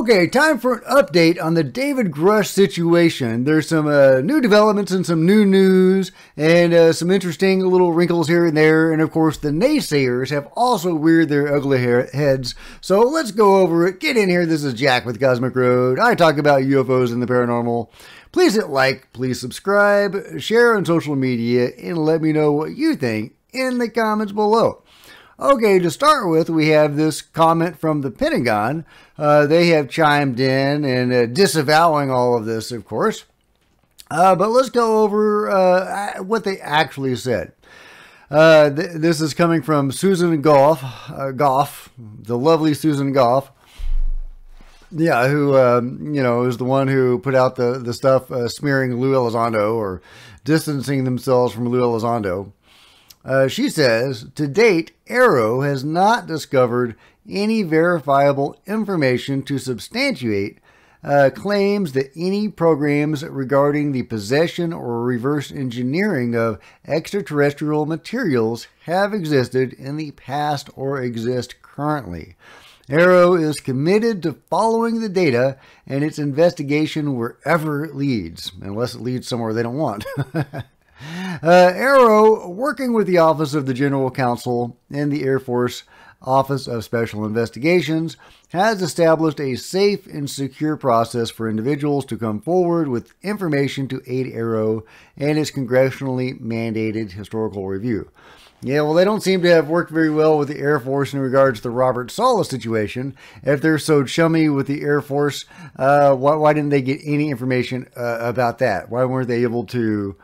Okay, time for an update on the David Grusch situation. There's some new developments and some new news and some interesting little wrinkles here and there. And of course, the naysayers have also reared their ugly heads. So let's go over it. Get in here. This is Jack with Cosmic Road. I talk about UFOs and the paranormal. Please hit like, please subscribe, share on social media, and let me know what you think in the comments below. Okay, to start with, we have this comment from the Pentagon. They have chimed in and disavowing all of this, of course. But let's go over what they actually said. This is coming from Susan Goff, the lovely Susan Goff. Yeah, who, is the one who put out the stuff smearing Lou Elizondo or distancing themselves from Lou Elizondo. She says, to date, AARO has not discovered any verifiable information to substantiate claims that any programs regarding the possession or reverse engineering of extraterrestrial materials have existed in the past or exist currently. AARO is committed to following the data and its investigation wherever it leads, unless it leads somewhere they don't want. AARO, working with the Office of the General Counsel and the Air Force Office of Special Investigations, has established a safe and secure process for individuals to come forward with information to aid AARO and its congressionally mandated historical review. Yeah, well, they don't seem to have worked very well with the Air Force in regards to the Robert Saleh situation. If they're so chummy with the Air Force, why didn't they get any information about that? Why weren't they able to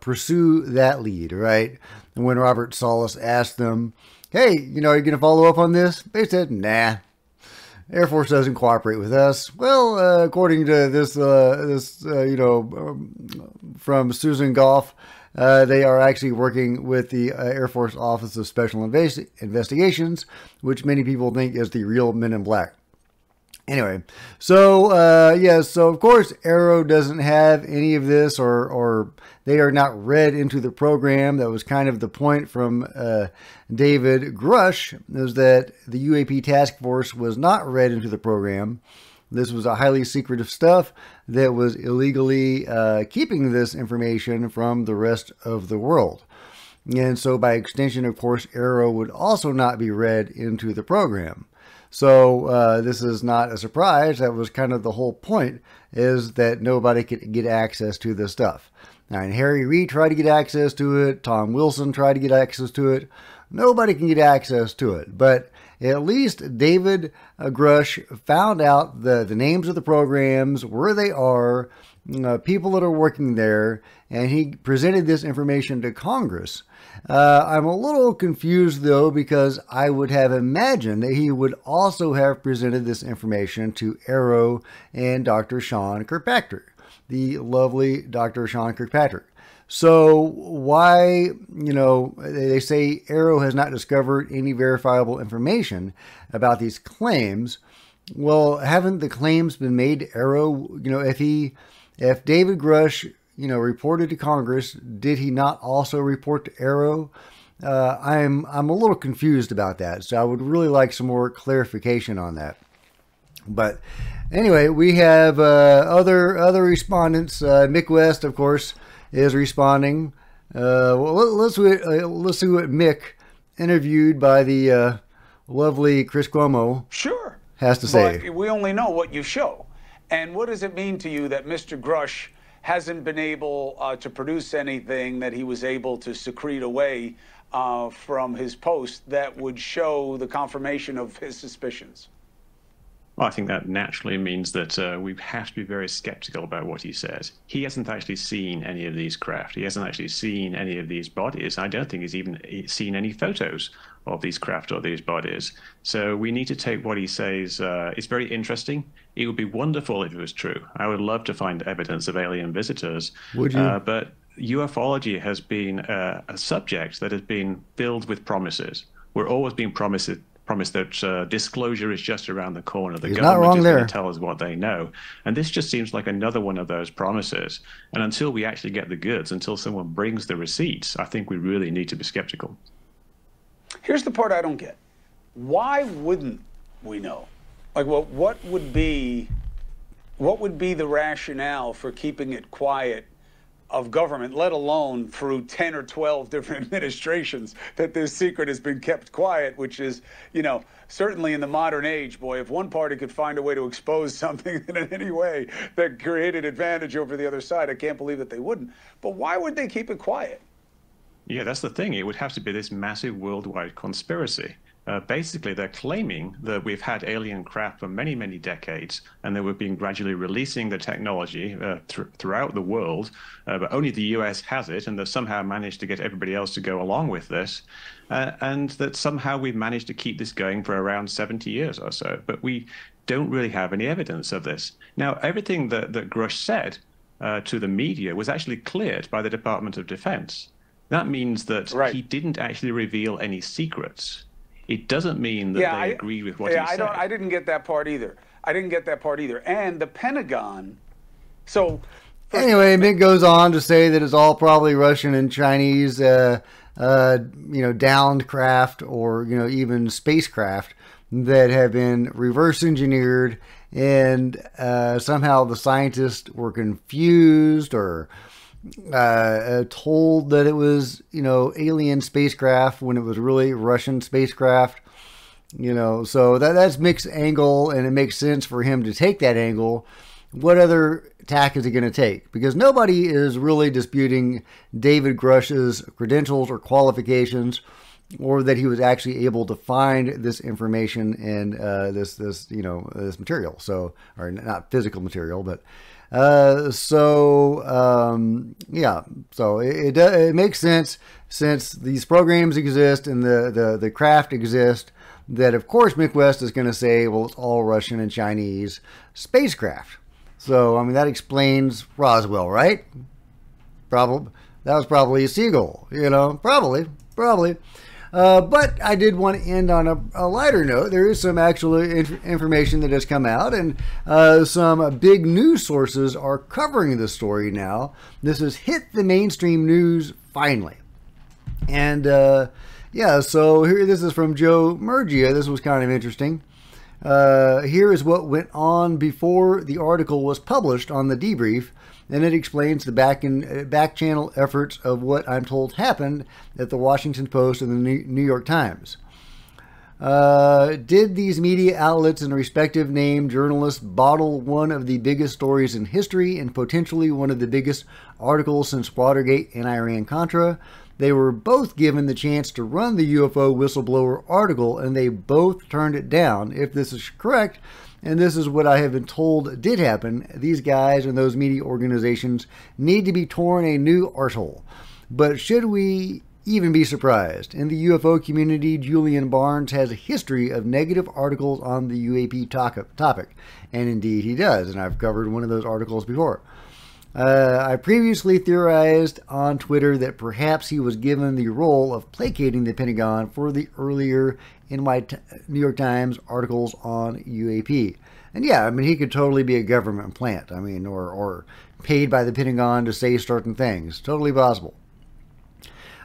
pursue that lead, right? And when Robert Saleh asked them, hey, are you going to follow up on this? They said, nah, Air Force doesn't cooperate with us. Well, according to this, from Susan Goff, they are actually working with the Air Force Office of Special Investigations, which many people think is the real Men in Black. Anyway, so so of course AARO doesn't have any of this, or they are not read into the program. That was kind of the point from David Grusch, is that the U.A.P. task force was not read into the program. This was a highly secretive stuff that was illegally keeping this information from the rest of the world. And so by extension, of course, AARO would also not be read into the program. So this is not a surprise. That was kind of the whole point, is that nobody could get access to this stuff. Now, and Harry Reid tried to get access to it. Tom Wilson tried to get access to it. Nobody can get access to it. But at least David Grusch found out the names of the programs, where they are, people that are working there, and he presented this information to Congress. I'm a little confused, though, because I would have imagined that he would also have presented this information to AARO and Dr. Sean Kirkpatrick, the lovely Dr. Sean Kirkpatrick. So why, they say AARO has not discovered any verifiable information about these claims. Well, haven't the claims been made to AARO? If David Grusch, reported to Congress, did he not also report to AARO? I'm a little confused about that. So I would really like some more clarification on that. But anyway, we have other respondents. Mick West, of course, is responding. Let's see what Mick, interviewed by the lovely Chris Cuomo, sure, has to say. But we only know what you show. And what does it mean to you that Mr. Grusch hasn't been able to produce anything that he was able to secrete away from his post that would show the confirmation of his suspicions? Well, I think that naturally means that we have to be very skeptical about what he says. He hasn't actually seen any of these craft. He hasn't actually seen any of these bodies. I don't think he's even seen any photos of these craft or these bodies. So we need to take what he says. It's very interesting. It would be wonderful if it was true. I would love to find evidence of alien visitors. Would you? But ufology has been a subject that has been filled with promises. We're always being promised that disclosure is just around the corner. The government is going to tell us what they know. And this just seems like another one of those promises. And until we actually get the goods, until someone brings the receipts, I think we really need to be skeptical. Here's the part I don't get. Why wouldn't we know? Like, what would be the rationale for keeping it quiet of government, let alone through 10 or 12 different administrations, that this secret has been kept quiet, which is, you know, certainly in the modern age, boy, if one party could find a way to expose something in any way that created advantage over the other side, I can't believe that they wouldn't. But why would they keep it quiet? Yeah, that's the thing. It would have to be this massive worldwide conspiracy. Basically, they're claiming that we've had alien craft for many, many decades, and that we've been gradually releasing the technology throughout the world, but only the US has it, and they've somehow managed to get everybody else to go along with this, and that somehow we've managed to keep this going for around 70 years or so. But we don't really have any evidence of this. Now, everything that Grusch said to the media was actually cleared by the Department of Defense. That means that he didn't actually reveal any secrets. It doesn't mean that they agree with what he said. I didn't get that part either. I didn't get that part either. And the Pentagon, so... Anyway, Mick goes on to say that it's all probably Russian and Chinese, you know, downed craft, or, you know, even spacecraft that have been reverse engineered, and somehow the scientists were confused or told that it was, you know, alien spacecraft when it was really Russian spacecraft. You know, so that's Mick's angle, and it makes sense for him to take that angle. What other tack is he going to take? Because nobody is really disputing David Grusch's credentials or qualifications, or that he was actually able to find this information in this you know, this material. So, or not physical material, but yeah. So it makes sense, since these programs exist and the craft exist, that of course Mick West is going to say, well, it's all Russian and Chinese spacecraft. So, I mean, that explains Roswell, right? That was probably a seagull, you know, probably. But I did want to end on a lighter note. There is some actual information that has come out, and some big news sources are covering this story now. This has hit the mainstream news finally. And yeah, so this is from Joe Murgia. This was kind of interesting. Here is what went on before the article was published on the debrief, and it explains the back channel efforts of what I'm told happened at the Washington Post and the New York Times. Did these media outlets and respective named journalists bottle one of the biggest stories in history and potentially one of the biggest articles since Watergate and Iran-Contra? They were both given the chance to run the UFO whistleblower article, and they both turned it down. If this is correct, and this is what I have been told did happen, these guys and those media organizations need to be torn a new arsehole. But should we even be surprised? In the UFO community, Julian Barnes has a history of negative articles on the U.A.P. topic, and indeed he does, and I've covered one of those articles before. I previously theorized on Twitter that perhaps he was given the role of placating the Pentagon for the earlier New York Times articles on U.A.P. And yeah, I mean, he could totally be a government plant. I mean, or paid by the Pentagon to say certain things. Totally possible.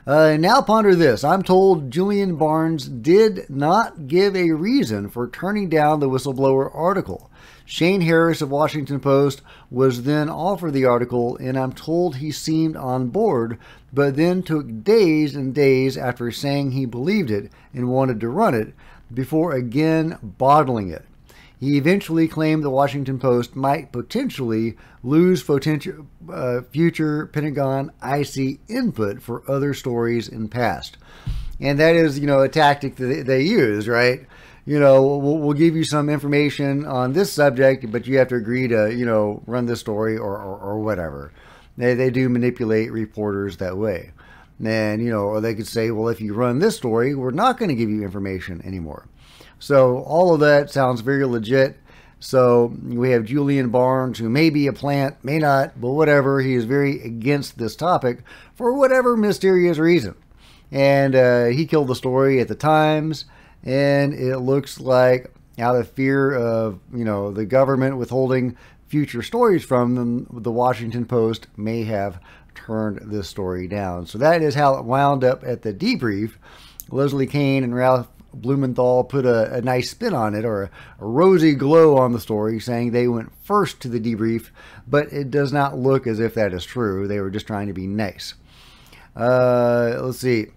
Now ponder this. I'm told Julian Barnes did not give a reason for turning down the whistleblower article. Shane Harris of Washington Post was then offered the article, and I'm told he seemed on board, but then took days and days after saying he believed it and wanted to run it, before again bottling it. He eventually claimed the Washington Post might potentially lose future Pentagon IC input for other stories in past. And that is, you know, a tactic that they use, right? You know, we'll give you some information on this subject, but you have to agree to, you know, run this story or whatever. They do manipulate reporters that way. And, you know, or they could say, well, if you run this story, we're not going to give you information anymore. So all of that sounds very legit. So we have Julian Barnes, who may be a plant, may not, but whatever. He is very against this topic for whatever mysterious reason. And he killed the story at the Times. And it looks like out of fear of, you know, the government withholding future stories from them, the Washington Post may have turned this story down. So that is how it wound up at the debrief. Leslie Kane and Ralph Blumenthal put a nice spin on it, or a rosy glow on the story, saying they went first to the debrief, but it does not look as if that is true. They were just trying to be nice. Let's see.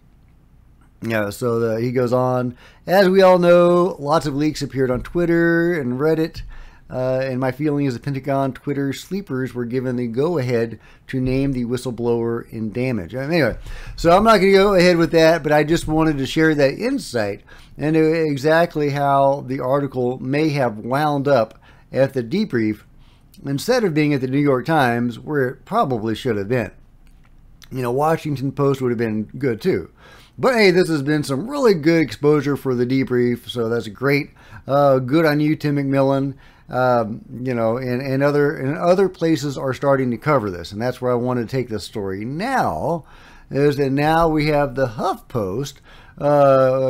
Yeah, so he goes on. As we all know, lots of leaks appeared on Twitter and Reddit. And my feeling is the Pentagon Twitter sleepers were given the go-ahead to name the whistleblower in damage. Anyway, so I'm not going to go ahead with that, but I just wanted to share that insight into exactly how the article may have wound up at the debrief instead of being at the New York Times, where it probably should have been. You know, Washington Post would have been good too. But hey, this has been some really good exposure for the debrief, so that's great. Good on you, Tim McMillan. You know, and other places are starting to cover this, and that's where I want to take this story now. Is that now we have the HuffPost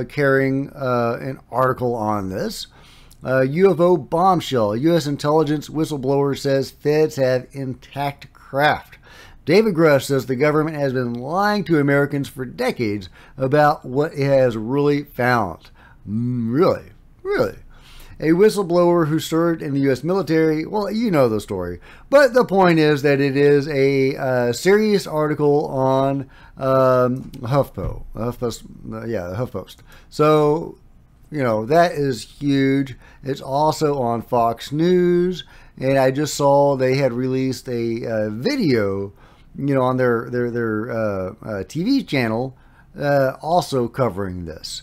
carrying an article on this. UFO bombshell. U.S. intelligence whistleblower says feds have intact craft. David Grusch says the government has been lying to Americans for decades about what it has really found. Really? A whistleblower who served in the U.S. military. Well, you know the story. But the point is that it is a serious article on HuffPost. So, you know, that is huge. It's also on Fox News. And I just saw they had released a video, you know, on their TV channel also covering this.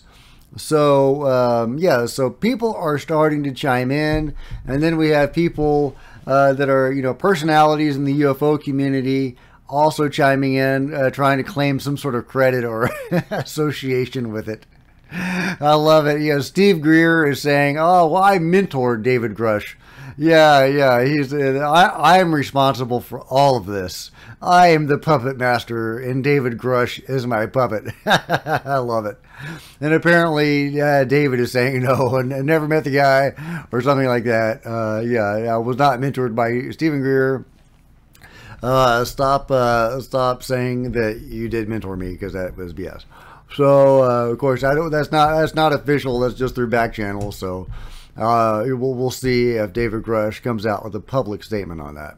So, yeah, so people are starting to chime in, and then we have people that are, you know, personalities in the UFO community also chiming in, trying to claim some sort of credit or association with it. I love it. You know, Steve Greer is saying, oh, well, I mentored David Grusch. Yeah, I'm responsible for all of this. I am the puppet master, and David Grusch is my puppet. I love it. And apparently, David is saying no, and never met the guy, or something like that. Yeah, I was not mentored by Stephen Greer. Stop saying that you did mentor me, because that was BS. So, of course, that's not official. That's just through back channel. So, we'll see if David Grusch comes out with a public statement on that.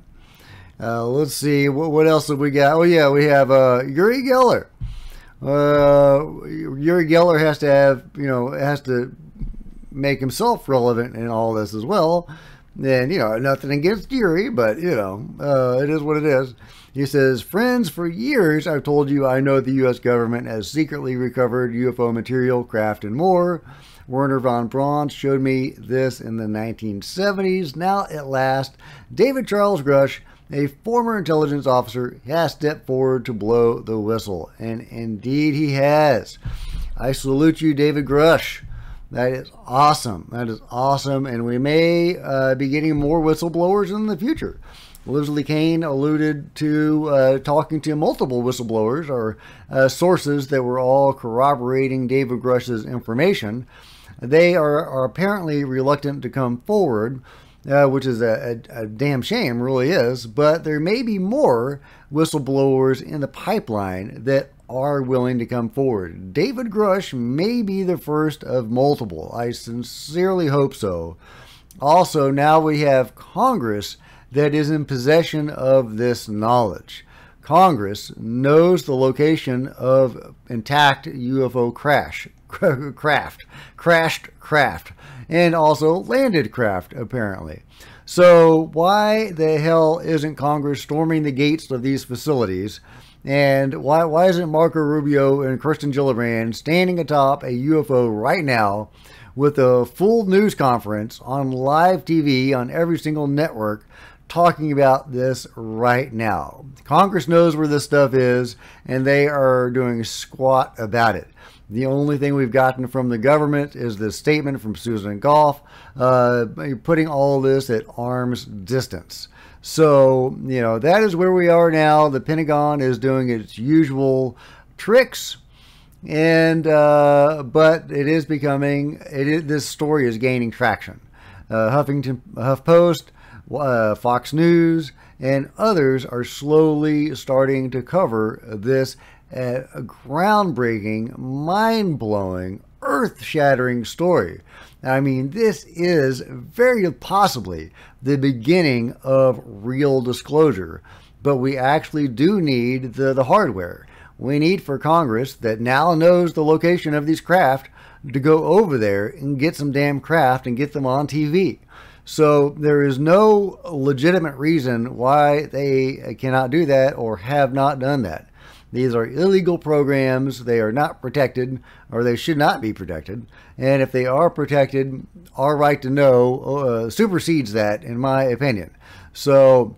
Let's see, what else have we got? Oh yeah, we have Uri Geller. Uri Geller has to have, you know, has to make himself relevant in all this as well. And, you know, nothing against Uri, but, you know, it is what it is. He says, friends, for years I've told you I know the U.S. government has secretly recovered UFO material, craft, and more. Werner von Braun showed me this in the 1970s. Now, at last, David Charles Grusch, a former intelligence officer, has stepped forward to blow the whistle. And indeed he has. I salute you, David Grusch. That is awesome. That is awesome. And we may be getting more whistleblowers in the future. Leslie Kane alluded to talking to multiple whistleblowers or sources that were all corroborating David Grusch's information. They are apparently reluctant to come forward, which is a damn shame, really is. But there may be more whistleblowers in the pipeline that are willing to come forward. David Grusch may be the first of multiple. I sincerely hope so. Also, now we have Congress that is in possession of this knowledge. Congress knows the location of intact UFO crashed craft, and also landed craft, apparently. So why the hell isn't Congress storming the gates of these facilities? And why isn't Marco Rubio and Kirsten Gillibrand standing atop a UFO right now with a full news conference on live TV on every single network talking about this right now? Congress knows where this stuff is, and they are doing squat about it. The only thing we've gotten from the government is this statement from Susan Goff, putting all this at arm's distance. So, you know, that is where we are now. The Pentagon is doing its usual tricks, and but it is becoming, this story is gaining traction. HuffPost, Fox News, and others are slowly starting to cover this groundbreaking, mind-blowing, earth earth-shattering story. I mean, this is very possibly the beginning of real disclosure, but we actually do need the hardware. We need for Congress that now knows the location of these craft to go over there and get some damn craft and get them on TV. So there is no legitimate reason why they cannot do that or have not done that. These are illegal programs. They are not protected, or they should not be protected. And if they are protected, our right to know supersedes that, in my opinion. So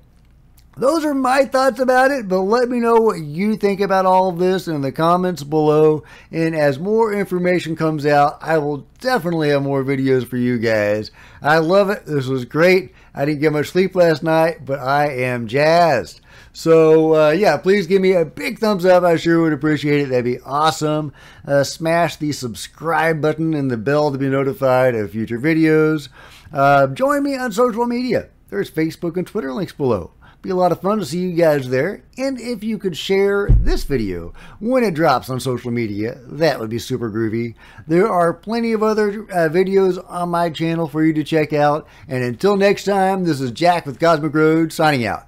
those are my thoughts about it, but let me know what you think about all of this in the comments below. And as more information comes out, I will definitely have more videos for you guys. I love it. This was great. I didn't get much sleep last night, but I am jazzed. So, yeah, please give me a big thumbs up. I sure would appreciate it. That'd be awesome. Smash the subscribe button and the bell to be notified of future videos. Join me on social media. There's Facebook and Twitter links below. Be a lot of fun to see you guys there. And if you could share this video when it drops on social media, that would be super groovy. There are plenty of other videos on my channel for you to check out. And until next time, this is Jack with Cosmic Road signing out.